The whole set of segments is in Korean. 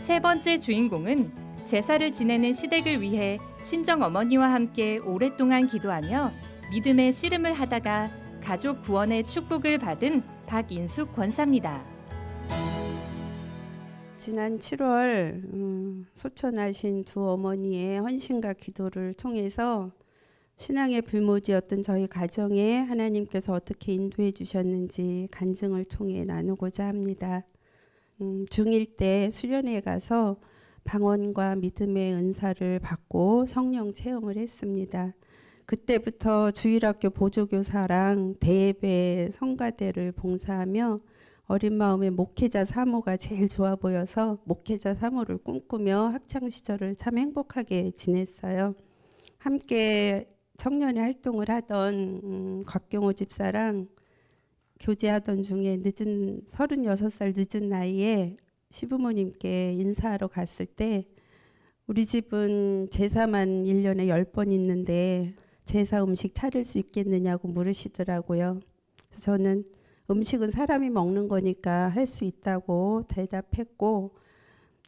세 번째 주인공은 제사를 지내는 시댁을 위해 친정 어머니와 함께 오랫동안 기도하며 믿음의 씨름을 하다가 가족 구원의 축복을 받은 박인숙 권사입니다. 지난 7월 소천하신 두 어머니의 헌신과 기도를 통해서 신앙의 불모지였던 저희 가정에 하나님께서 어떻게 인도해 주셨는지 간증을 통해 나누고자 합니다. 중1 때 수련회에 가서 방언과 믿음의 은사를 받고 성령 체험을 했습니다. 그때부터 주일학교 보조교사랑 대예배 성가대를 봉사하며 어린 마음에 목회자 사모가 제일 좋아 보여서 목회자 사모를 꿈꾸며 학창시절을 참 행복하게 지냈어요. 함께 청년의 활동을 하던 곽경호 집사랑 교제하던 중에 36살 늦은 나이에 시부모님께 인사하러 갔을 때 우리 집은 제사만 1년에 10번 있는데 제사 음식 차릴 수 있겠느냐고 물으시더라고요. 그래서 저는 음식은 사람이 먹는 거니까 할 수 있다고 대답했고,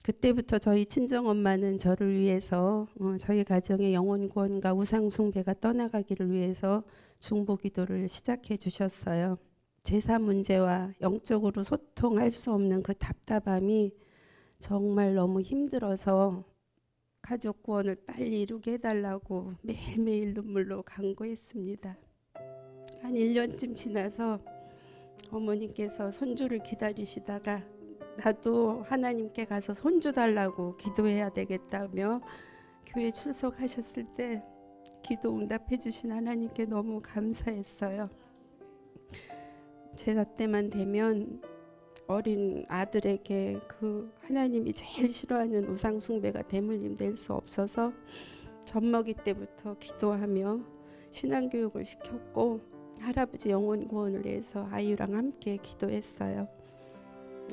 그때부터 저희 친정엄마는 저를 위해서 저희 가정의 영혼 구원과 우상 숭배가 떠나가기를 위해서 중보기도를 시작해 주셨어요. 제사 문제와 영적으로 소통할 수 없는 그 답답함이 정말 너무 힘들어서 가족 구원을 빨리 이루게 해달라고 매일매일 눈물로 간구했습니다. 한 1년쯤 지나서 어머니께서 손주를 기다리시다가 나도 하나님께 가서 손주 달라고 기도해야 되겠다며 교회 출석하셨을 때 기도 응답해 주신 하나님께 너무 감사했어요. 제사 때만 되면 어린 아들에게 그 하나님이 제일 싫어하는 우상 숭배가 대물림 될 수 없어서 젖먹이 때부터 기도하며 신앙교육을 시켰고 할아버지 영혼 구원을 위해서 아이랑 함께 기도했어요.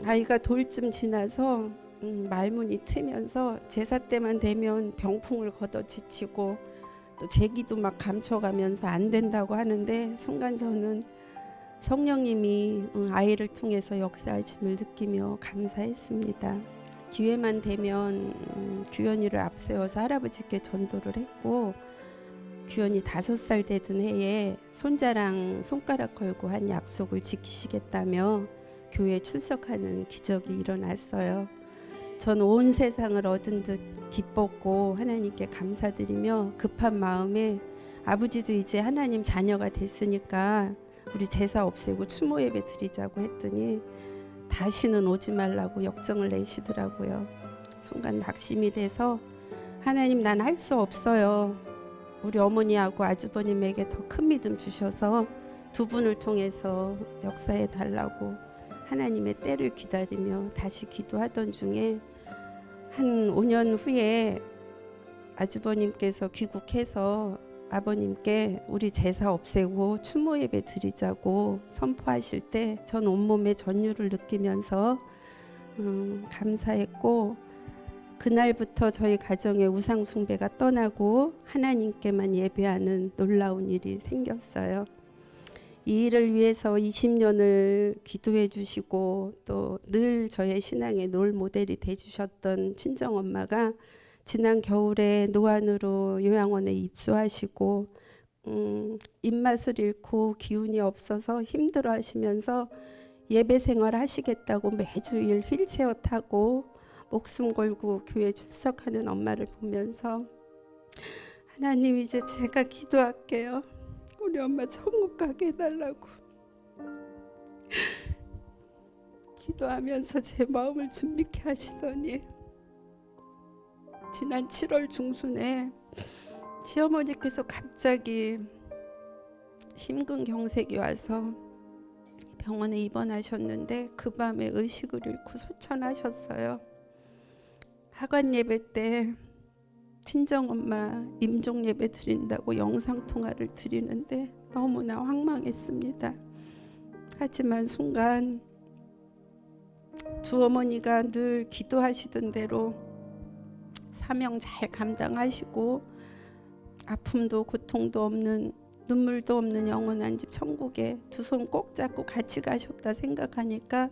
아이가 돌쯤 지나서 말문이 트면서 제사 때만 되면 병풍을 걷어지치고 또 제기도 막 감춰가면서 안 된다고 하는데 순간 저는 성령님이 아이를 통해서 역사하심을 느끼며 감사했습니다. 기회만 되면 규현이를 앞세워서 할아버지께 전도를 했고 규현이 5살 되던 해에 손자랑 손가락 걸고 한 약속을 지키시겠다며 교회에 출석하는 기적이 일어났어요. 전 온 세상을 얻은 듯 기뻤고 하나님께 감사드리며 급한 마음에 아버지도 이제 하나님 자녀가 됐으니까 우리 제사 없애고 추모 예배 드리자고 했더니 다시는 오지 말라고 역정을 내시더라고요. 순간 낙심이 돼서 하나님 난 할 수 없어요. 우리 어머니하고 아주버님에게 더 큰 믿음 주셔서 두 분을 통해서 역사해 달라고 하나님의 때를 기다리며 다시 기도하던 중에 한 5년 후에 아주버님께서 귀국해서 아버님께 우리 제사 없애고 추모 예배 드리자고 선포하실 때 전 온몸에 전율을 느끼면서 감사했고 그날부터 저희 가정의 우상 숭배가 떠나고 하나님께만 예배하는 놀라운 일이 생겼어요. 이 일을 위해서 20년을 기도해 주시고 또 늘 저의 신앙의 롤 모델이 돼 주셨던 친정엄마가 지난 겨울에 노안으로 요양원에 입소하시고 입맛을 잃고 기운이 없어서 힘들어 하시면서 예배 생활 하시겠다고 매주일 휠체어 타고 목숨 걸고 교회 출석하는 엄마를 보면서 하나님 이제 제가 기도할게요. 우리 엄마 천국 가게 해달라고 기도하면서 제 마음을 준비케 하시더니 지난 7월 중순에 시어머니께서 갑자기 심근경색이 와서 병원에 입원하셨는데 그 밤에 의식을 잃고 소천하셨어요. 하관 예배 때 친정엄마 임종 예배 드린다고 영상통화를 드리는데 너무나 황망했습니다. 하지만 순간 두 어머니가 늘 기도하시던 대로 사명 잘 감당하시고 아픔도 고통도 없는 눈물도 없는 영원한 집 천국에 두 손 꼭 잡고 같이 가셨다 생각하니까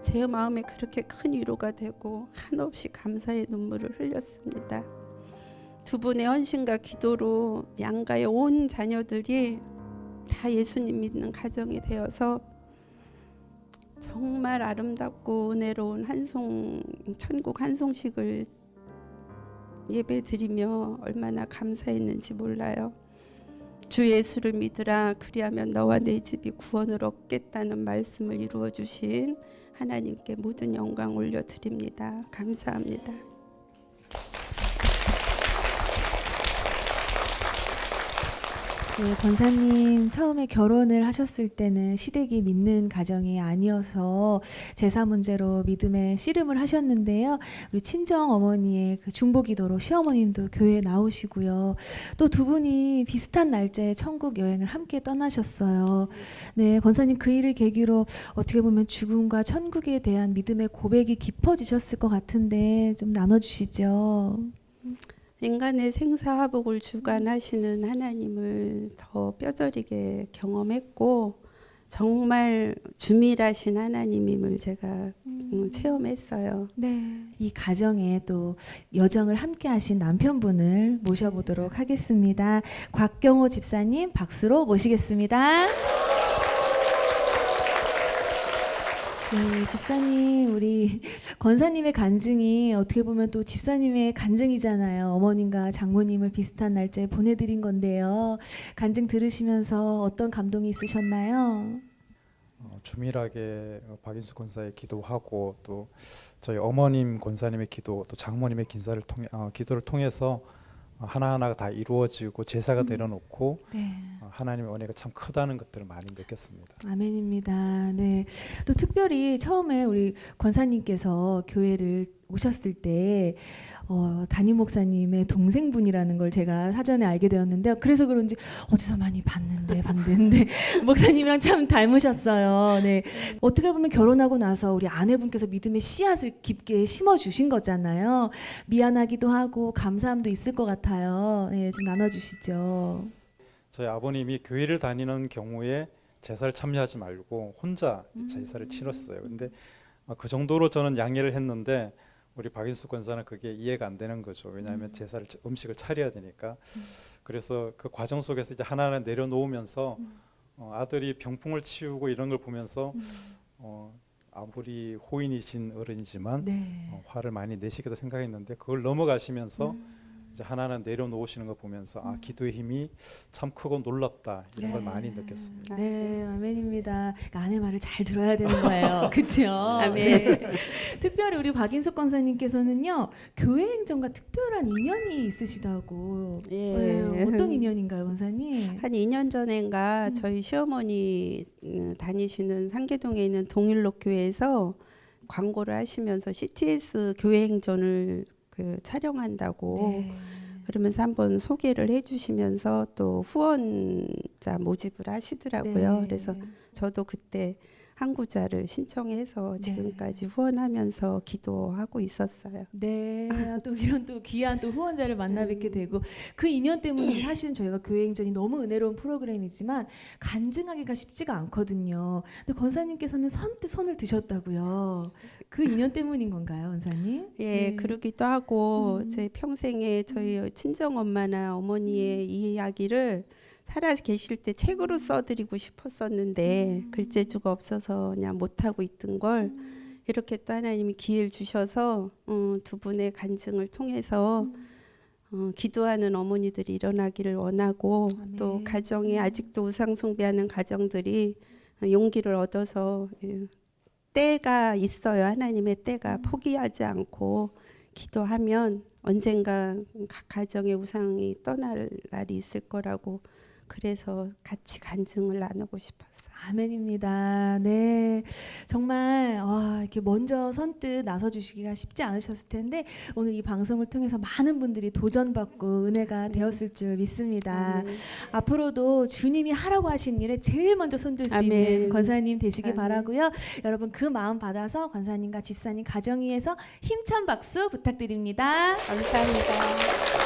제 마음에 그렇게 큰 위로가 되고 한없이 감사의 눈물을 흘렸습니다. 두 분의 헌신과 기도로 양가의 온 자녀들이 다 예수님 믿는 가정이 되어서 정말 아름답고 은혜로운 천국 한송식을 예배 드리며 얼마나 감사했는지 몰라요. 주 예수를 믿으라 그리하면 너와 내 집이 구원을 얻겠다는 말씀을 이루어 주신 하나님께 모든 영광 올려드립니다. 감사합니다. 네, 권사님 처음에 결혼을 하셨을 때는 시댁이 믿는 가정이 아니어서 제사 문제로 믿음의 씨름을 하셨는데요. 우리 친정 어머니의 그 중보기도로 시어머님도 교회에 나오시고요. 또 두 분이 비슷한 날짜에 천국 여행을 함께 떠나셨어요. 네, 권사님 그 일을 계기로 어떻게 보면 죽음과 천국에 대한 믿음의 고백이 깊어지셨을 것 같은데 좀 나눠주시죠. 인간의 생사화복을 주관하시는 하나님을 더 뼈저리게 경험했고 정말 주밀하신 하나님임을 제가 체험했어요. 네. 이 가정에 또 여정을 함께 하신 남편분을 모셔보도록 하겠습니다. 곽경호 집사님 박수로 모시겠습니다. 네, 집사님, 우리 권사님의 간증이 어떻게 보면 또 집사님의 간증이잖아요. 어머님과 장모님을 비슷한 날짜에 보내드린 건데요. 간증 들으시면서 어떤 감동이 있으셨나요? 주밀하게 박인수 권사의 기도하고 또 저희 어머님 권사님의 기도 또 장모님의 기도를 통해서 하나하나가 다 이루어지고 제사가 내려놓고 네. 하나님의 은혜가 참 크다는 것들을 많이 느꼈습니다. 아멘입니다. 네. 또 특별히 처음에 우리 권사님께서 교회를 오셨을 때 담임 목사님의 동생분이라는 걸 제가 사전에 알게 되었는데요. 그래서 그런지 어디서 많이 봤는데 목사님이랑 참 닮으셨어요. 네. 어떻게 보면 결혼하고 나서 우리 아내분께서 믿음의 씨앗을 깊게 심어주신 거잖아요. 미안하기도 하고 감사함도 있을 것 같아요. 네, 좀 나눠주시죠. 저희 아버님이 교회를 다니는 경우에 제사를 참여하지 말고 혼자 제사를 치렀어요. 근데 그 정도로 저는 양해를 했는데 우리 박인수 권사는 그게 이해가 안 되는 거죠. 왜냐하면 음식을 차려야 되니까. 그래서 그 과정 속에서 이제 하나하나 내려놓으면서 아들이 병풍을 치우고 이런 걸 보면서 아무리 호인이신 어른이지만 네. 화를 많이 내시겠다 생각했는데 그걸 넘어가시면서 이제 하나하나 내려놓으시는 걸 보면서 기도의 힘이 참 크고 놀랍다 이런 걸 많이 느꼈습니다. 네, 아멘입니다. 그러니까 아내 말을 잘 들어야 되는 거예요. 그렇죠? 아멘. 네. 특별히 우리 박인숙 권사님께서는요. 교회 행정과 특별한 인연이 있으시다고. 예. 네, 어떤 인연인가요, 권사님? 한 2년 전인가 저희 시어머니 다니시는 상계동에 있는 동일록 교회에서 광고를 하시면서 CTS 교회 행전을 촬영한다고 네. 그러면서 한번 소개를 해주시면서 또 후원자 모집을 하시더라고요. 네. 그래서 저도 그때 한 구자를 신청해서 지금까지 후원하면서 기도하고 있었어요. 네, 또 이런 또 귀한 또 후원자를 만나 뵙게 되고 그 인연 때문인지 사실은 저희가 교회행전이 너무 은혜로운 프로그램이지만 간증하기가 쉽지가 않거든요. 근데 권사님께서는 선뜻 손을 드셨다고요. 그 인연 때문인 건가요, 권사님? 예, 네. 그러기도 하고 제 평생에 저희 친정 엄마나 어머니의 이야기를 살아 계실 때 책으로 써드리고 싶었었는데 글재주가 없어서 그냥 못하고 있던 걸 이렇게 또 하나님이 기회를 주셔서 두 분의 간증을 통해서 기도하는 어머니들이 일어나기를 원하고 아멘. 또 가정에 아직도 우상 숭배하는 가정들이 용기를 얻어서 때가 있어요. 하나님의 때가 포기하지 않고 기도하면 언젠가 각 가정의 우상이 떠날 날이 있을 거라고 그래서 같이 간증을 나누고 싶었어요. 아멘입니다. 네, 정말 이렇게 먼저 선뜻 나서 주시기가 쉽지 않으셨을 텐데 오늘 이 방송을 통해서 많은 분들이 도전받고 은혜가 되었을 줄 믿습니다. 아멘. 앞으로도 주님이 하라고 하신 일에 제일 먼저 손들 수 아멘. 있는 권사님 되시기 아멘. 바라고요. 여러분 그 마음 받아서 권사님과 집사님 가정 위해서 힘찬 박수 부탁드립니다. 감사합니다.